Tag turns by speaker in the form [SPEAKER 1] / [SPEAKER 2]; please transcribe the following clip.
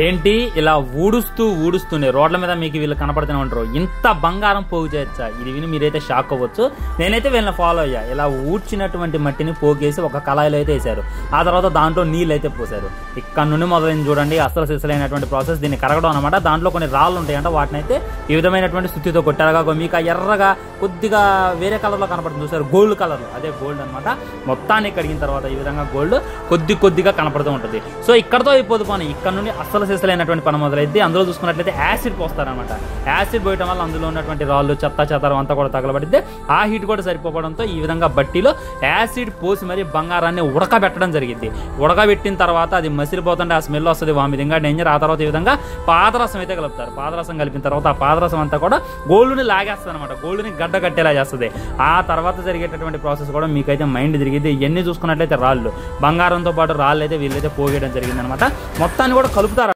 [SPEAKER 1] ఏంటి ఇలా ఊడుస్తూనే రోడ్ల మీద మీకు వీళ్ళు కనపడుతూనే ఉంటారు. ఇంత బంగారం పోగు చేయొచ్చా? ఇది విని మీరైతే షాక్ అవ్వచ్చు. నేనైతే వీళ్ళని ఫాలో అయ్యా. ఇలా ఊడ్చినటువంటి మట్టిని పోగేసి ఒక కళాయిలో అయితే వేశారు. ఆ తర్వాత దాంట్లో నీళ్ళు అయితే పోసారు. ఇక్కడ నుండి మొదలైంది చూడండి అసలు సిసలైనటువంటి ప్రాసెస్. దీన్ని కరగడం అనమాట. దాంట్లో కొన్ని రాళ్ళు ఉంటాయంట, వాటిని అయితే ఈ విధమైనటువంటి సుత్తితో కొట్టారుగా. మీకు ఎర్రగా కొద్దిగా వేరే కలర్లో కనపడుతుంది చూసారు, గోల్డ్ కలర్, అదే గోల్డ్ అనమాట. మొత్తాన్ని కడిగిన తర్వాత ఈ విధంగా గోల్డ్ కొద్దిగా కనపడుతూ ఉంటుంది. సో ఇక్కడతో అయిపోదు పని. ఇక్కడ నుండి అసలు సిసలైనటువంటి పని మొదలైతే అందులో చూసుకున్నట్లయితే యాసిడ్ పోస్తారనమాట. యాసిడ్ పోయడం వల్ల అందులో ఉన్నటువంటి రాళ్ళు చెత్తారం అంతా కూడా తగలబడితే ఆ హీట్ కూడా సరిపోవడంతో ఈ విధంగా బట్టీలో యాసిడ్ పోసి మరి బంగారాన్ని ఉడకబెట్టడం జరిగింది. ఉడకబెట్టిన తర్వాత అది మసిలిపోతుంటే ఆ స్మెల్ వస్తుంది, వామిదింగా డేంజర్. ఆ తర్వాత ఈ విధంగా పాదరసం అయితే కలుపుతారు. పాదరసం కలిపిన తర్వాత ఆ పాదరసం అంతా కూడా గోల్డ్ని లాగేస్తుంది అనమాట, గోల్డ్ని గడ్డ కట్టేలా చేస్తుంది. ఆ తర్వాత జరిగేటటువంటి ప్రాసెస్ కూడా మీకైతే మైండ్ తిరిగింది. ఇవన్నీ చూసుకున్నట్లయితే రాళ్ళు, బంగారంతో పాటు రాళ్ళు అయితే వీళ్ళైతే పోగేయడం జరిగింది అనమాట. మొత్తాన్ని కూడా కలుపుతారు.